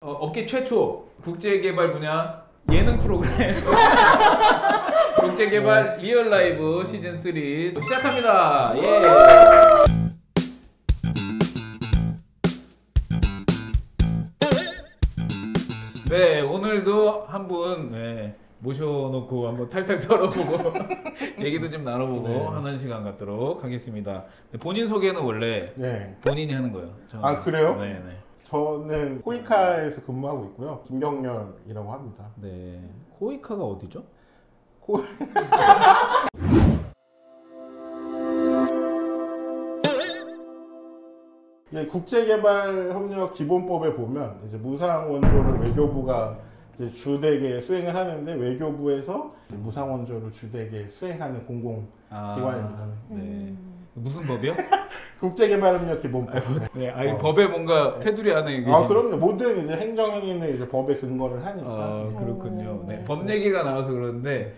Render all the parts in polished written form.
업계 최초 국제개발 분야 예능 프로그램 국제개발 리얼 라이브 시즌 3 시작합니다. 예. 네, 오늘도 한 분 모셔놓고 한번 탈탈 털어보고 얘기도 좀 나눠보고 하는 시간 갖도록 하겠습니다. 본인 소개는 원래 본인이 하는 거예요. 아, 그래요? 네. 저는 코이카에서 근무하고 있고요. 김경렬이라고 합니다. 네, 코이카가 어디죠? 국제개발협력 기본법에 보면 이제 무상원조를 외교부가 이제 주되게 수행을 하는데 외교부에서 무상원조를 주되게 수행하는 공공기관입니다. 네. 무슨 법이요? 국제개발협력 기본법. 네, 법에 뭔가 테두리 안에 그럼요. 모든 이제 행정행위는 이제 법에 근거를 하니까. 그렇군요. 네, 법 얘기가 나와서 그러는데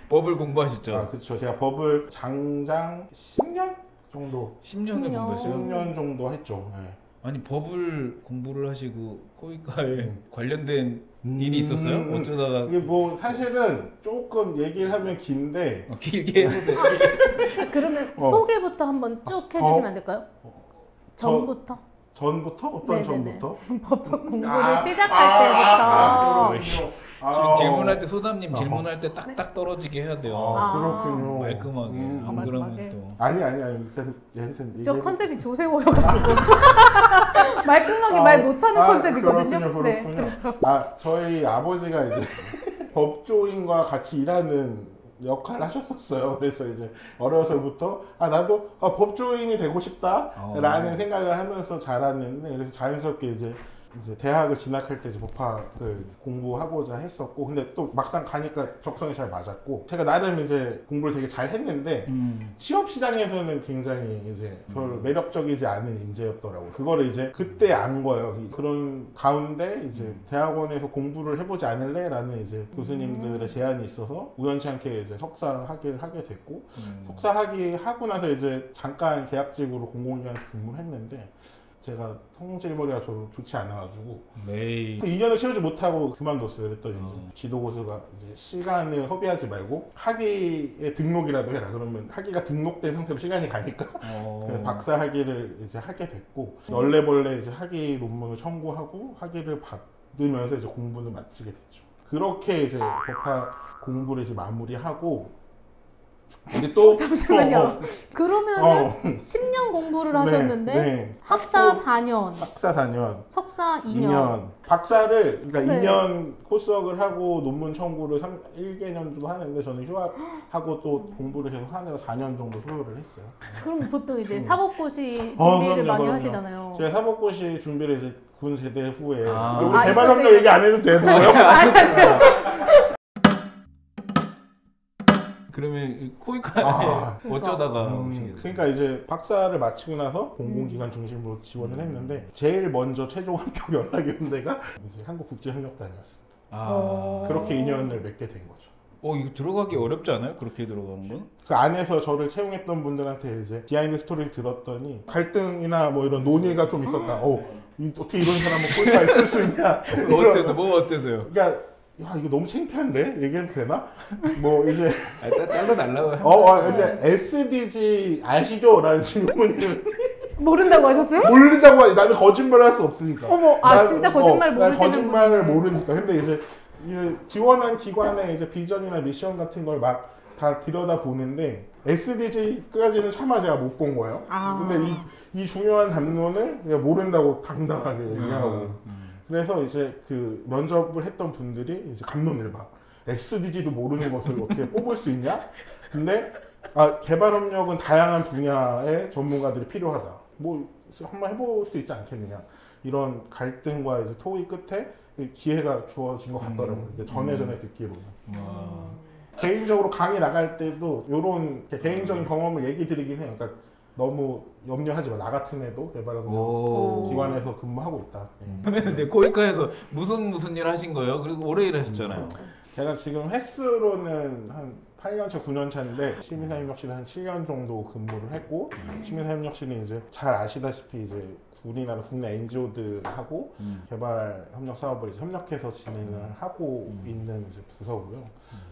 법을 공부하셨죠? 그렇죠. 제가 법을 장장 10년 정도. 10년을 공부했어요? 10년 정도 했죠. 네. 아니, 법을 공부를 하시고 코이카에 관련된 일이 있었어요? 어쩌다가? 이게 뭐 사실은 조금 얘기를 하면 긴데 길게 해주세요. 그러면 소개부터 한번 쭉 해주시면 안 될까요? 전부터? 전부터? 어떤 네네네. 전부터? 법 공부를 시작할 때부터. 질문할 때 소담님 질문할 때 딱딱 떨어지게 해야 돼요. 그렇군요. 말끔하게. 안 그러면 또. 아니. 얘한테 저 컨셉이 조세호여가지고 말끔하게 말 못하는 컨셉이거든요. 그렇군요. 네, 그래서. 저희 아버지가 이제 법조인과 같이 일하는 역할을 하셨었어요. 그래서 이제 어려서부터 나도 법조인이 되고 싶다라는 생각을 하면서 자랐는데, 그래서 자연스럽게 이제 대학을 진학할 때 이제 법학을 공부하고자 했었고, 근데 또 막상 가니까 적성이 잘 맞았고, 제가 나름 이제 공부를 되게 잘 했는데 취업 시장에서는 굉장히 이제 별 매력적이지 않은 인재였더라고요. 그거를 이제 그때 안 거예요. 그런 가운데 이제 대학원에서 공부를 해보지 않을래? 라는 이제 교수님들의 제안이 있어서 우연치 않게 이제 석사 학위를 하게 됐고, 석사 학위 하고 나서 이제 잠깐 계약직으로 공공기관에서 근무를 했는데, 제가 성질머리가 좋지 않아가지고 2년을 채우지 못하고 그만뒀어요. 그랬더니 이제 지도고수가 이제 시간을 허비하지 말고 학위에 등록이라도 해라. 그러면 학위가 등록된 상태로 시간이 가니까 그래서 박사 학위를 이제 하게 됐고, 얼레벌레 이제 학위 논문을 청구하고 학위를 받으면서 이제 공부는 마치게 됐죠. 그렇게 이제 법학 공부를 이제 마무리하고, 근데 또 잠시만요. 그러면은 10년 공부를 하셨는데 학사 4년, 학사 4년, 석사 2년, 박사를 그러니까 2년 코스웍을 하고 논문 청구를 1개년도 하는데, 저는 휴학하고 또 공부를 계속 하느라 4년 정도 소요를 했어요. 그럼 보통 이제 사법고시 준비를 많이 하시잖아요. 제가 사법고시 준비를 이제 군 제대 후에 우리 개발협력 얘기 안 해도 되는 거예요? 그러면 코이카에 어쩌다가 오시게 됐어요? 그러니까 이제 박사를 마치고 나서 공공기관 중심으로 지원을 했는데, 제일 먼저 최종 합격 연락이 온 데가 이제 한국국제협력단이었습니다. 그렇게 인연을 맺게 된 거죠. 이거 들어가기 어렵지 않아요? 그렇게 들어가는 건? 그 안에서 저를 채용했던 분들한테 이제 비하인드 스토리를 들었더니 갈등이나 뭐 이런 논의가 좀 있었다. 어떻게 이런 사람은 코이카에 있을 수 있냐? 뭐 어때서요? 그러니까 이거 너무 창피한데? 얘기해도 되나? 뭐 이제 잘라달라고 근데 SDG 아시죠? 라는 질문을 모른다고 하셨어요? 모른다고 나는 거짓말을 할 수 없으니까. 진짜 거짓말 모르시는 거짓말을 모르니까. 근데 이제 지원한 기관의 이제 비전이나 미션 같은 걸 막 다 들여다 보는데 SDG까지는 차마 제가 못 본 거예요. 근데 이 중요한 담론을 그냥 모른다고 당당하게 얘기하고. 그래서 이제 그 면접을 했던 분들이 이제 갑론을 봐. SDG도 모르는 것을 어떻게 뽑을 수 있냐? 근데 개발협력은 다양한 분야의 전문가들이 필요하다. 뭐 한번 해볼 수 있지 않겠느냐? 이런 갈등과 이제 토의 끝에 기회가 주어진 것 같더라고요. 전에 듣기로는. 개인적으로 강의 나갈 때도 이런 개인적인 경험을 얘기 드리긴 해요. 그러니까 너무 염려하지 마. 나 같은 애도 개발협력 기관에서 근무하고 있다. 근데 코이카에서 무슨 일 하신 거예요? 그리고 오래 일하셨잖아요. 제가 지금 횟수로는 한 8년차, 9년차인데 시민사회협력실에 한 7년 정도 근무를 했고, 시민사회협력실은 이제 잘 아시다시피 이제 우리나라 국내 NGO들하고 개발 협력 사업을 이제 협력해서 진행을 하고 있는 이제 부서고요.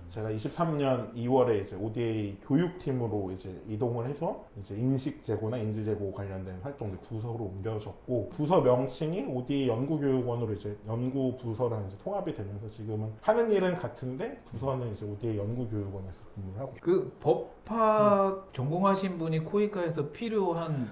제가 23년 2월에 이제 ODA 교육팀으로 이제 이동을 해서 이제 인식 제고나 인지 제고 관련된 활동들 부서로 옮겨졌고, 부서 명칭이 ODA 연구교육원으로 이제 연구 부서랑 이제 통합이 되면서 지금은 하는 일은 같은데 부서는 이제 ODA 연구교육원에서 근무를 하고. 그 법학 전공하신 분이 코이카에서 필요한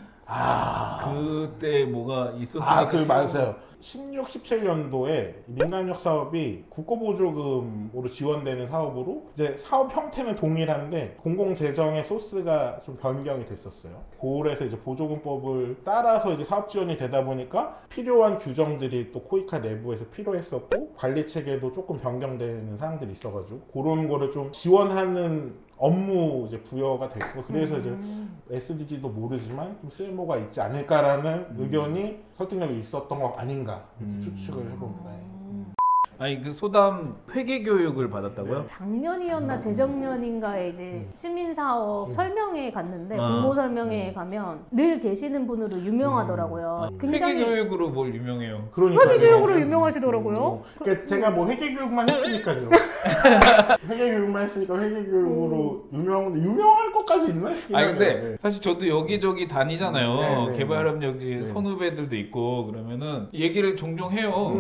그때 뭐가 있었으니까. 맞아요. 16, 17년도에 민간협력 사업이 국고보조금으로 지원되는 사업으로 이제 사업 형태는 동일한데 공공재정의 소스가 좀 변경이 됐었어요. 그래서 이제 보조금법을 따라서 이제 사업 지원이 되다 보니까 필요한 규정들이 또 코이카 내부에서 필요했었고, 관리 체계도 조금 변경되는 사항들이 있어가지고 그런 거를 좀 지원하는 업무 이제 부여가 됐고, 그래서 이제 SDG도 모르지만 좀 쓸모가 있지 않을까라는 의견이 설득력이 있었던 거 아닌가 추측을 해봅니다. 아니 그 소담 회계 교육을 받았다고요? 작년이었나 재작년인가에 이제 시민사업 설명회에 갔는데 공모 설명회에 가면 늘 계시는 분으로 유명하더라고요. 회계 교육으로 뭘 유명해요? 그러니까요. 회계 교육으로 유명하시더라고요. 그러니까 제가 뭐 회계 교육만 했으니까요. 회계 교육만 했으니까 회계 교육으로 유명할 것까지 있나 싶긴 아니 하네요. 근데 네. 사실 저도 여기저기 다니잖아요. 네. 개발협력 네. 선후배들도 있고 그러면은 얘기를 종종 해요.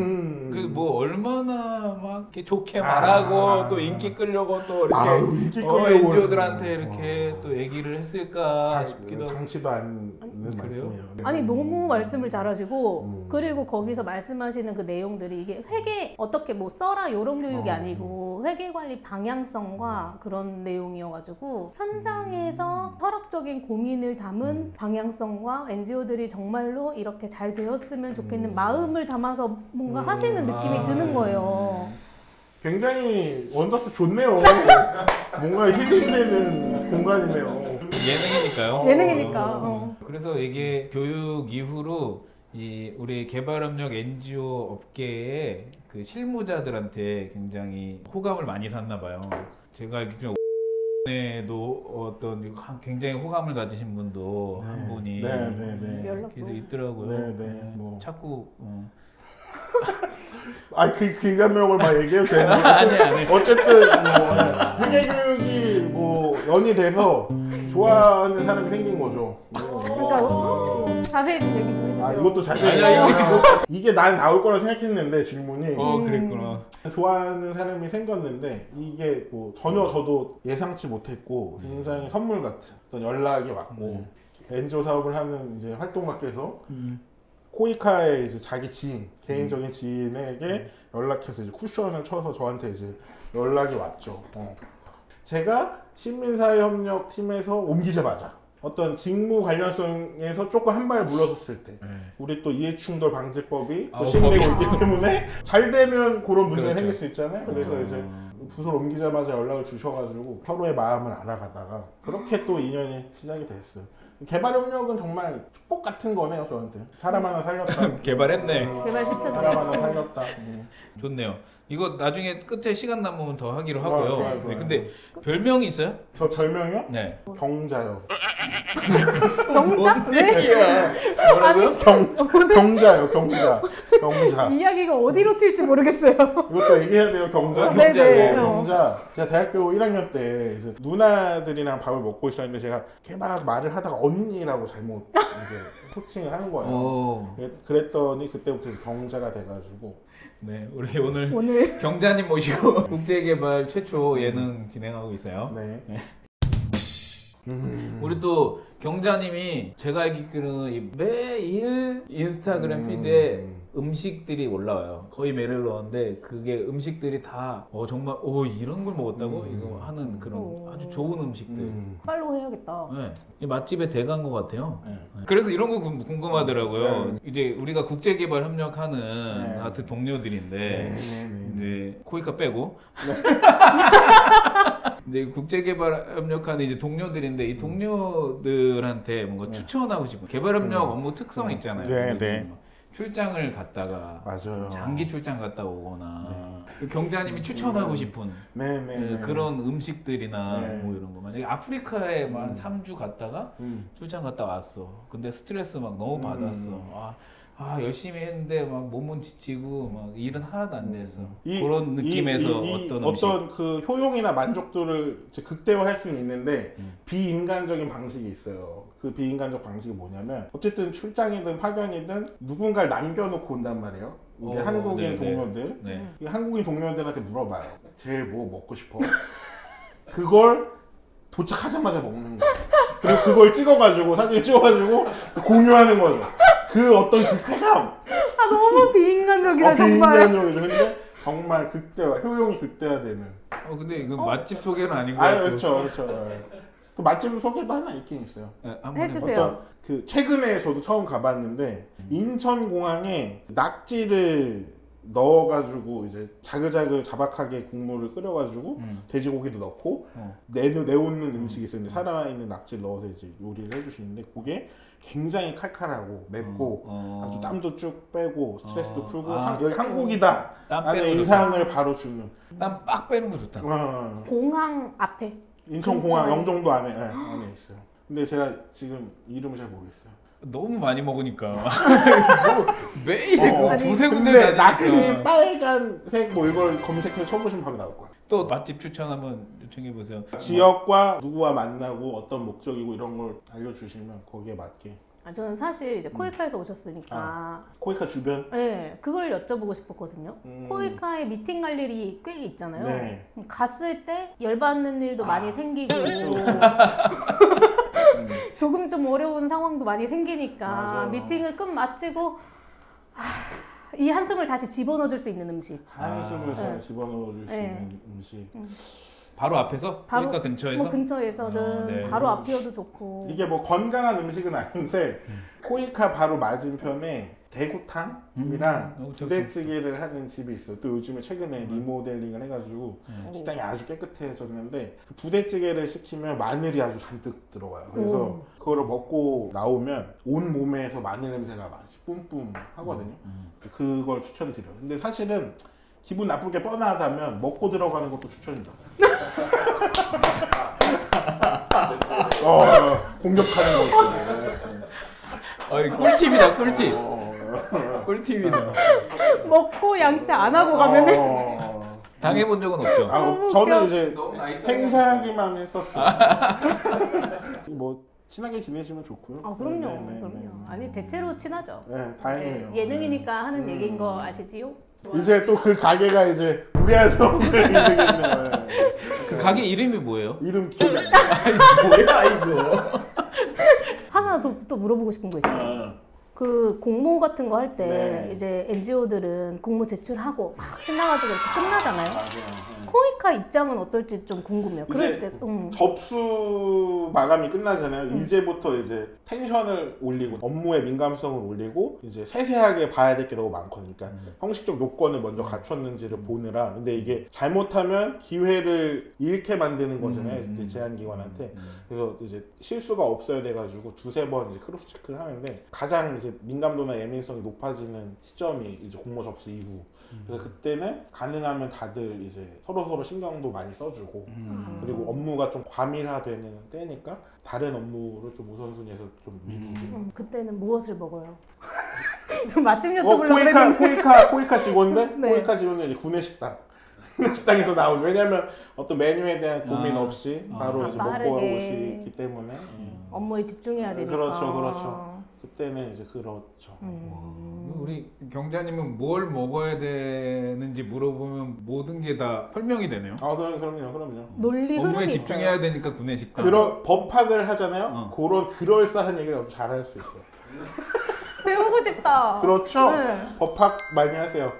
그 뭐 얼마나 막 이렇게 좋게 말하고 또 인기 끌려고 또 이렇게 인기 끌려고 NGO들한테 이렇게 또 얘기를 했을까 싶기도 하고. 당치도 않는 말씀이에요. 아니 너무 말씀을 잘하시고, 그리고 거기서 말씀하시는 그 내용들이 이게 회계 어떻게 뭐 써라 이런 교육이 아니고 회계 관리 방향성과 그런 내용이어가지고 현장에서 철학적인 고민을 담은 방향성과 NGO들이 정말로 이렇게 잘 되었으면 좋겠는 마음을 담아서 뭔가 하시는 느낌이 드는 거예요. 굉장히 원더스 좋네요. 뭔가 힐링되는 공간이네요. 예능이니까요. 예능이니까. 그래서 이게 교육 이후로 이 우리 개발협력 NGO 업계의 그 실무자들한테 굉장히 호감을 많이 샀나 봐요. 제가 알기로는 에도 어떤 굉장히 호감을 가지신 분도 한 분이 계속 있더라고요. 뭐. 자꾸 그 감명을 막 얘기해도 되는 아니. 어쨌든 뭐 회계교육이 뭐 연이 돼서 좋아하는 사람이 생긴 거죠. 그러니까 자세히 좀 얘기 좀 해주세요. 이것도 자세히 이게 난 나올 거라 생각했는데 질문이. 그랬구나. 좋아하는 사람이 생겼는데 이게 뭐 전혀 저도 예상치 못했고 굉장히 선물 같은 어떤 연락이 왔고, NGO 사업을 하는 이제 활동가께서 코이카의 이제 자기 지인, 개인적인 지인에게 연락해서 이제 쿠션을 쳐서 저한테 이제 연락이 왔죠. 제가 신민사회협력팀에서 옮기자마자 어떤 직무 관련성에서 조금 한 발 물러섰을 때 우리 또 이해충돌 방지법이 또 시행되고 있기 때문에 잘 되면 그런 문제가 생길 수 있잖아요. 그래서 이제 부서를 옮기자마자 연락을 주셔가지고 서로의 마음을 알아가다가 그렇게 또 인연이 시작이 됐어요. 개발협력은 정말 축복 같은 거네요, 저한테. 사람 하나 살렸다. 개발했네. 개발시켰네. 사람 하나 살렸다. 좋네요. 이거 나중에 끝에 시간 남으면 더 하기로 하고요. 좋아요. 네, 근데 별명이 있어요? 저 별명이요? 네. 경자요. 경자? 네? 뭐라고요? 경자요, 경자. 경자. 이야기가 어디로 튈지 모르겠어요. 이것도 얘기해야 돼요, 경자. 네네. 경자. 제가 대학교 1학년 때 이제 누나들이랑 밥을 먹고 있었는데 제가 이렇게 막 말을 하다가 언니라고 잘못 이제 호칭을 한 거예요. 그랬더니 그때부터 이제 경자가 돼가지고. 네, 우리 오늘 경자님 모시고 국제개발 최초 예능 진행하고 있어요. 네. 우리 또 경자님이 제가 알기로는 매일 인스타그램 피드에 음식들이 올라와요. 거의 매일 올라오는데 그게 음식들이 다 정말 이런 걸 먹었다고 이거 하는 그런 아주 좋은 음식들. 팔로우 해야겠다. 네, 이 맛집의 대가인 것 같아요. 네. 그래서 이런 거 궁금하더라고요. 이제 우리가 국제개발 협력하는 같은 동료들인데 이제 코이카 빼고 이제 국제개발 협력하는 이제 동료들인데 이 동료들한테 뭔가 추천하고 싶은 개발협력 업무 특성 있잖아요. 출장을 갔다가 맞아요. 장기 출장 갔다 오거나 네. 그 경자님이 추천하고 싶은 네네. 그런 음식들이나 네. 뭐 이런 거 만약에 아프리카에만 3주 갔다가 출장 갔다 왔어. 근데 스트레스 막 너무 받았어. 열심히 했는데 막 몸은 지치고 막 일은 하나도 안 됐어. 그런 느낌에서 어떤 음식? 어떤 그 효용이나 만족도를 이제 극대화할 수는 있는데 비인간적인 방식이 있어요. 그 비인간적 방식이 뭐냐면 어쨌든 출장이든 파견이든 누군가를 남겨놓고 온단 말이에요. 우리 한국인 네네. 동료들. 네. 이 한국인 동료들한테 물어봐요. 제일 뭐 먹고 싶어? 그걸 도착하자마자 먹는 거예요. 그리고 그걸 찍어가지고 사진 찍어가지고 공유하는 거죠. 그 어떤 그 쾌감. 너무 비인간적이다 정말. 비인간적이죠. 근데 정말 극대화, 효용이 극대화되는. 근데 이거 맛집 소개는 아니고. 그렇죠. 그 맛집 소개도 하나 있긴 있어요. 네, 한번 해주세요. 어떤 그 최근에 저도 처음 가봤는데 인천공항에 낙지를 넣어가지고 이제 자글자글 자박하게 국물을 끓여가지고 돼지고기도 넣고 내놓는 음식이 있어요. 근데 살아있는 낙지를 넣어서 이제 요리를 해주시는데 그게 굉장히 칼칼하고 맵고 아주 땀도 쭉 빼고 스트레스도 풀고 여기 한국이다 라는 인상을 바로 주는. 땀 빡 빼는 거 좋다. 공항 앞에. 인천공항 영종도 안에 있어요. 근데 제가 지금 이름을 잘 모르겠어요. 너무 많이 먹으니까 매일 두세 군데 근데 다니니까. 낙지 빨간색 뭐 이걸 검색해서 쳐보시면 바로 나올 거예요. 또 맛집 추천 한번 요청해 보세요. 지역과 누구와 만나고 어떤 목적이고 이런 걸 알려주시면 거기에 맞게. 저는 사실 이제 코이카에서 오셨으니까 코이카 주변? 네, 그걸 여쭤보고 싶었거든요. 코이카에 미팅 갈 일이 꽤 있잖아요. 네. 갔을 때 열받는 일도 많이 생기고 조금 좀 어려운 상황도 많이 생기니까 맞아요. 미팅을 끝 마치고 이 한숨을 다시 집어넣어 줄 수 있는 음식. 한숨을 잘 집어넣어 줄 수 있는 음식. 바로 앞에서? 코이카 근처에서? 뭐 근처에서든 네. 바로 앞이어도 좋고. 이게 뭐 건강한 음식은 아닌데 코이카 바로 맞은편에 대구탕이랑 부대찌개를 하는 집이 있어요. 또 요즘에 최근에 리모델링을 해가지고 식당이 아주 깨끗해졌는데 그 부대찌개를 시키면 마늘이 아주 잔뜩 들어가요. 그래서 그거를 먹고 나오면 온 몸에서 마늘 냄새가 막 뿜뿜 하거든요. 그걸 추천드려요. 근데 사실은 기분 나쁘게 뻔하다면 먹고 들어가는 것도 추천이다. 공격하는 거. 꿀팁이다, 꿀팁. 꿀팁이다. 먹고 양치 안 하고 가면은 당해본 적은 없죠? 저는 이제 행사하기만 했었어요. 뭐 친하게 지내시면 좋고요. 그럼요. 네. 그럼요. 아니 대체로 친하죠. 네, 다행이에요. 예능이니까 하는 얘기인 거 아시지요? 이제 또 그 가게가 이제 불야성을 이르겠네요. 그 가게 이름이 뭐예요? 이름 기억이 안 나. 뭐야 이거? 하나 또 물어보고 싶은 거 있어요. 그 공모 같은 거 할 때 이제 NGO들은 공모 제출하고 막 신나가지고 이렇게 끝나잖아요. 코이카 입장은 어떨지 좀 궁금해요. 그럴 때 접수 마감이 끝나잖아요. 이제부터 이제 텐션을 올리고 업무의 민감성을 올리고 이제 세세하게 봐야 될 게 너무 많거든요. 그러니까 형식적 요건을 먼저 갖췄는지를 보느라. 근데 이게 잘못하면 기회를 잃게 만드는 거잖아요. 이제 제안기관한테. 그래서 이제 실수가 없어야 돼가지고 두세 번 이제 크로스 체크를 하는데 가장 이제 민감도나 예민성이 높아지는 시점이 이제 공모 접수 이후. 그래서 그때는 가능하면 다들 이제 서로 신경도 많이 써주고 그리고 업무가 좀 과밀화되는 때니까 다른 업무를 좀 우선순위에서 좀 미루고. 그때는 무엇을 먹어요? 좀 맛집 여쭤보려고 그랬는데. 코이카 직원들? 네. 코이카 직원들 이제 구내식당. 구내식당에서 나온. 왜냐면 어떤 메뉴에 대한 고민 없이 바로 이제 먹고 올 수 있기 때문에. 업무에 집중해야 되니까. 그렇죠. 그때는 이제 그렇죠. 우리 경자님은 뭘 먹어야 되는지 물어보면 모든 게 다 설명이 되네요. 그럼요. 논리 업무에 흐름이 집중해야 있어요. 되니까 구내식당. 법학을 하잖아요. 그런 그럴싸한 얘기를 아주 잘할 수 있어요. 배우고 싶다. 그렇죠. 네. 법학 많이 하세요.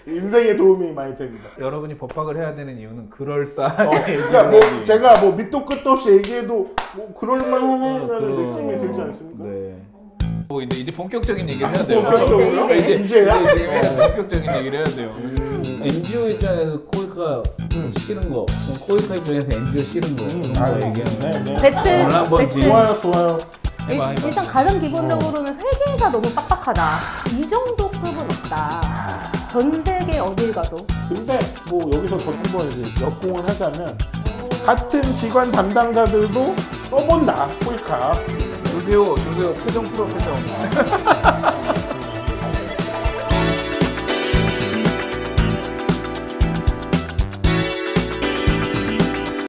인생에 도움이 많이 됩니다. 여러분이 법학을 해야 되는 이유는 그럴싸하게. 그러니까 뭐 제가 뭐 밑도 끝도 없이 얘기해도 뭐 그럴만하다는 느낌이 들지 않습니까? 네. 이제 본격적인 얘기를 해야 돼요. 본격적으로? 이제야? 본격적인 얘기를 해야 돼요. NGO 입장에서 코이카 싫은 거, 코이카 입장에서 NGO 싫은 거 그런 거 얘기하면 배틀. 한번 좋아요. 해봐. 일단 가장 기본적으로는 회계가 너무 빡빡하다. 이 정도 급은 없다. 전 세계 어딜 가도. 근데 뭐 여기서 더 한번 이제 역공을 하자면 같은 기관 담당자들도 써본다 폴카. 조세호 표정 풀어 표정.